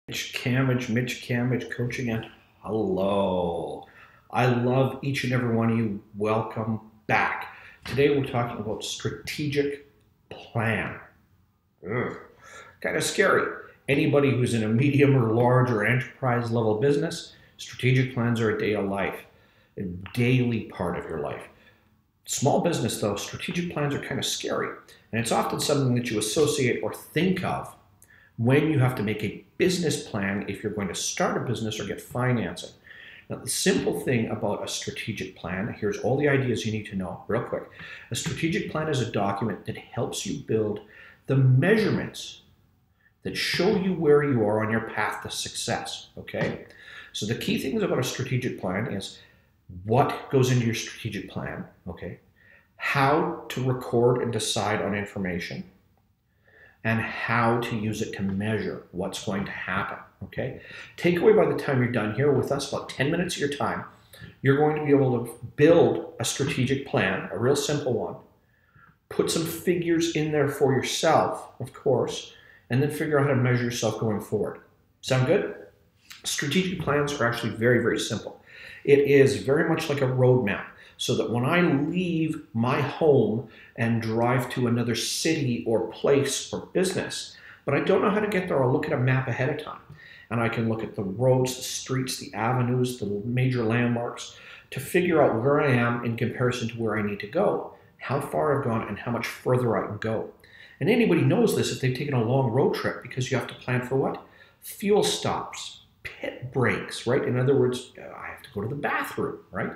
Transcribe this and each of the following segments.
Mitch Camage coaching, and hello. I love each and every one of you. Welcome back. Today we're talking about strategic plan. Kind of scary. Anybody who's in a medium or large or enterprise level business, strategic plans are a day of life, a daily part of your life. Small business though, strategic plans are kind of scary, and it's often something that you associate or think of when you have to make a business plan if you're going to start a business or get financing. Now, the simple thing about a strategic plan, here's all the ideas you need to know real quick. A strategic plan is a document that helps you build the measurements that show you where you are on your path to success, okay? So the key things about a strategic plan is what goes into your strategic plan, okay? How to record and decide on information, and how to use it to measure what's going to happen, okay? Takeaway by the time you're done here with us, about 10 minutes of your time, you're going to be able to build a strategic plan, a real simple one, put some figures in there for yourself, of course, and then figure out how to measure yourself going forward. Sound good? Strategic plans are actually very, very simple. It is very much like a roadmap, so that when I leave my home and drive to another city or place or business, but I don't know how to get there, I'll look at a map ahead of time. And I can look at the roads, the streets, the avenues, the major landmarks to figure out where I am in comparison to where I need to go, how far I've gone, and how much further I can go. And anybody knows this if they've taken a long road trip, because you have to plan for what? Fuel stops, pit breaks, right? In other words, I have to go to the bathroom, right?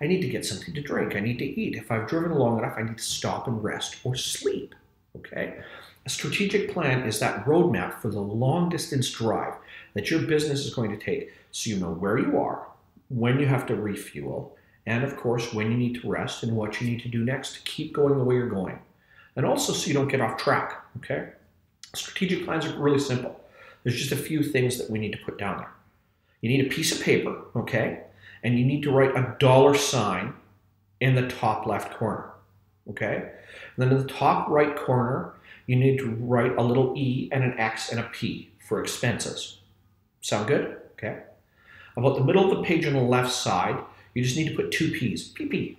I need to get something to drink. I need to eat. If I've driven long enough, I need to stop and rest or sleep, okay? A strategic plan is that roadmap for the long distance drive that your business is going to take, so you know where you are, when you have to refuel, and of course, when you need to rest and what you need to do next to keep going the way you're going. And also so you don't get off track, okay? Strategic plans are really simple. There's just a few things that we need to put down there. You need a piece of paper, okay? And you need to write a $sign in the top left corner, okay? And then in the top right corner, you need to write a little E and an X and a P for expenses. Sound good? Okay. About the middle of the page on the left side, you just need to put two P's, PP.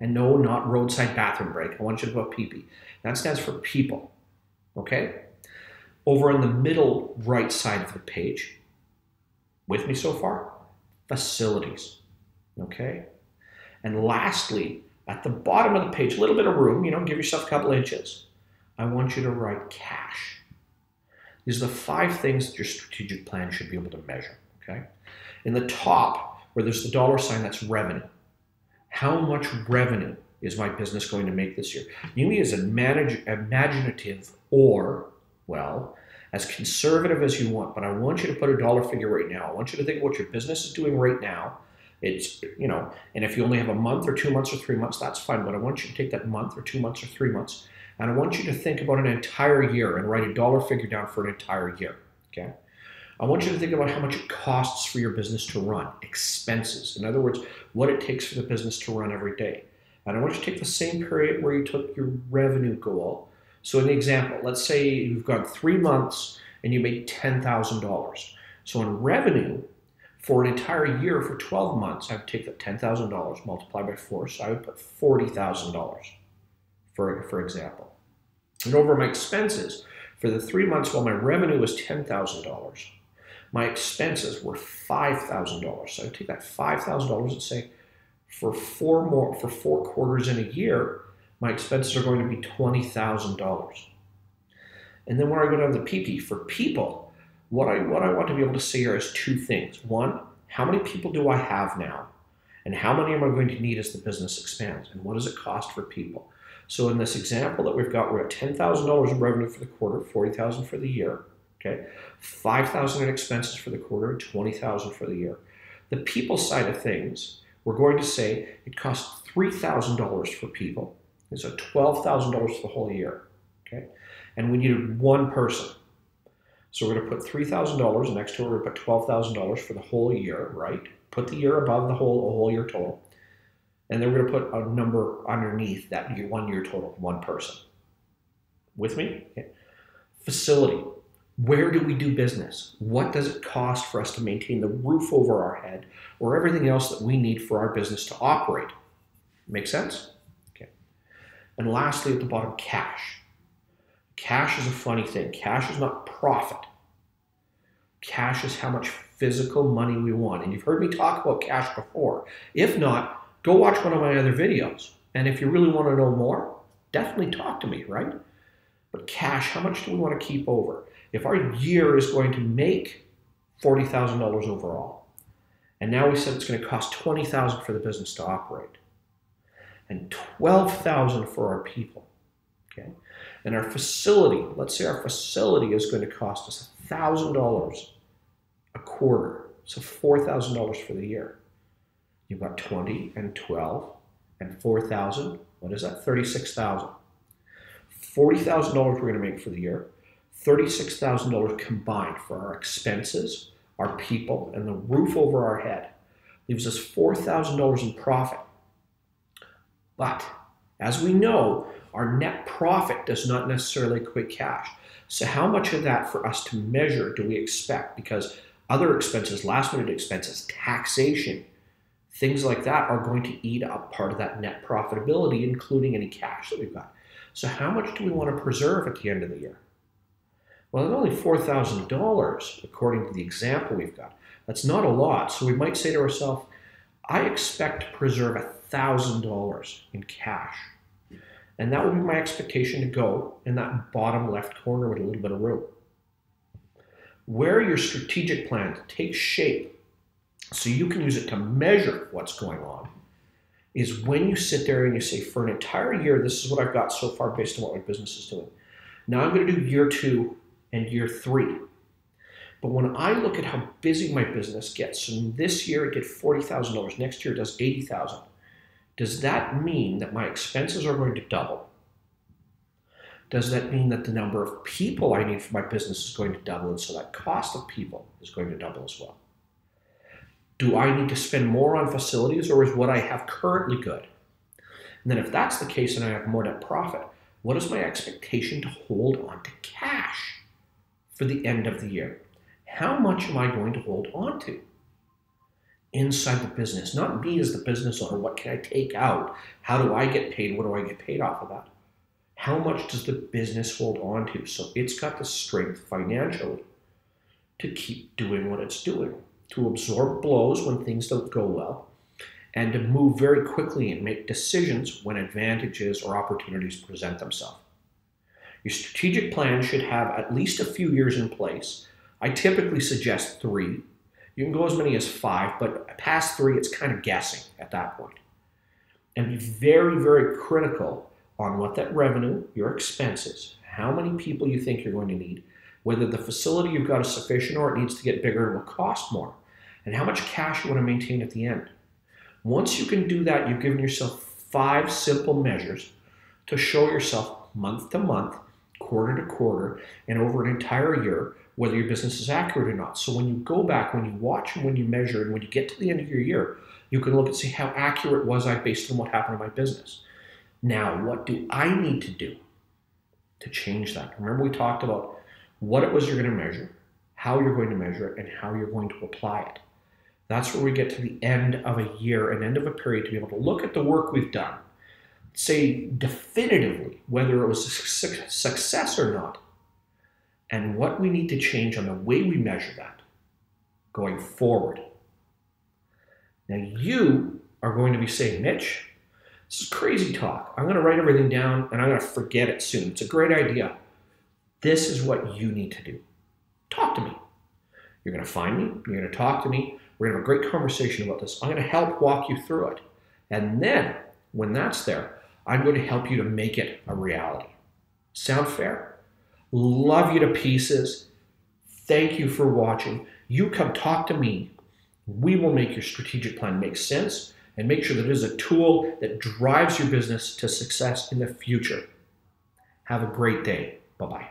And no, not roadside bathroom break. I want you to put PP. That stands for people, okay? Over in the middle right side of the page, with me so far? Facilities. Okay? And lastly, at the bottom of the page, a little bit of room, give yourself a couple inches. I want you to write cash. These are the 5 things that your strategic plan should be able to measure, okay? In the top, where there's the $sign, that's revenue. How much revenue is my business going to make this year? You need as imaginative or, well, as conservative as you want, but I want you to put a dollar figure right now. I want you to think of what your business is doing right now. It's, and if you only have a month or 2 months or 3 months, that's fine. But I want you to take that month or 2 months or 3 months, and I want you to think about an entire year and write a dollar figure down for an entire year, okay? I want you to think about how much it costs for your business to run, expenses. In other words, what it takes for the business to run every day. And I want you to take the same period where you took your revenue goal. So in the example, let's say you've got 3 months and you made $10,000. So in revenue, for an entire year, for 12 months, I would take that $10,000, multiply by 4, so I would put $40,000, for example. And over my expenses, for the 3 months while my revenue was $10,000, my expenses were $5,000. So I would take that $5,000 and say, for 4 quarters in a year, my expenses are going to be $20,000. And then when I go down to PP, for people, what I want to be able to say here is 2 things. 1, how many people do I have now? And how many am I going to need as the business expands? And what does it cost for people? So in this example that we've got, we're at $10,000 in revenue for the quarter, $40,000 for the year, okay? $5,000 in expenses for the quarter, $20,000 for the year. The people side of things, we're going to say it costs $3,000 for people. And so $12,000 for the whole year, okay? And we needed 1 person. So we're going to put $3,000 next to it. We're going to put $12,000 for the whole year, right? Put the year above the whole year total. And then we're going to put a number underneath that 1 year total, 1 person. With me? Okay. Facility. Where do we do business? What does it cost for us to maintain the roof over our head or everything else that we need for our business to operate? Make sense? Okay. And lastly, at the bottom, cash. Cash is a funny thing. Cash is not profit. Cash is how much physical money we want. And you've heard me talk about cash before. If not, go watch one of my other videos. And if you really want to know more, definitely talk to me, right? But cash, how much do we want to keep over? If our year is going to make $40,000 overall, and now we said it's going to cost $20,000 for the business to operate, and $12,000 for our people, okay? And our facility, let's say our facility is going to cost us $1,000 a quarter, so $4,000 for the year. You've got 20 and 12 and 4,000. What is that? 36,000. $40,000 we're going to make for the year. $36,000 combined for our expenses, our people, and the roof over our head. Leaves us $4,000 in profit. But as we know, our net profit does not necessarily equate cash. So how much of that for us to measure do we expect? Because other expenses, last minute expenses, taxation, things like that are going to eat up part of that net profitability, including any cash that we've got. So how much do we want to preserve at the end of the year? Well, it's only $4,000 according to the example we've got. That's not a lot. So we might say to ourselves, I expect to preserve $1,000 in cash. And that would be my expectation to go in that bottom left corner with a little bit of room. Where your strategic plan takes shape so you can use it to measure what's going on is when you sit there and you say, for an entire year, this is what I've got so far based on what my business is doing. Now I'm going to do year 2 and year 3. But when I look at how busy my business gets, and this year it did $40,000, next year it does $80,000, does that mean that my expenses are going to double? Does that mean that the number of people I need for my business is going to double, and so that cost of people is going to double as well? Do I need to spend more on facilities, or is what I have currently good? And then if that's the case and I have more net profit, what is my expectation to hold on to cash for the end of the year? How much am I going to hold on to inside the business? Not me as the business owner. What can I take out? How do I get paid? What do I get paid off of that? How much does the business hold on to? So it's got the strength financially to keep doing what it's doing, to absorb blows when things don't go well, and to move very quickly and make decisions when advantages or opportunities present themselves. Your strategic plan should have at least a few years in place. I typically suggest 3. You can go as many as 5, but past 3, it's kind of guessing at that point. And be very, very critical on what that revenue, your expenses, how many people you think you're going to need, whether the facility you've got is sufficient or it needs to get bigger and will cost more, and how much cash you want to maintain at the end. Once you can do that, you've given yourself 5 simple measures to show yourself month to month, quarter to quarter, and over an entire year, whether your business is accurate or not. So when you go back, when you watch and when you measure, and when you get to the end of your year, you can look and see how accurate was I based on what happened in my business. Now, what do I need to do to change that? Remember, we talked about what it was you're going to measure, how you're going to measure it, and how you're going to apply it. That's where we get to the end of a year, an end of a period, to be able to look at the work we've done, say definitively whether it was a success or not, and what we need to change on the way we measure that going forward. Now, you are going to be saying, Mitch, this is crazy talk. I'm going to write everything down and I'm going to forget it soon. It's a great idea. This is what you need to do. Talk to me. You're going to find me. You're going to talk to me. We're going to have a great conversation about this. I'm going to help walk you through it. And then when that's there, I'm going to help you to make it a reality. Sound fair? Love you to pieces. Thank you for watching. You come talk to me. We will make your strategic plan make sense and make sure that it is a tool that drives your business to success in the future. Have a great day. Bye-bye.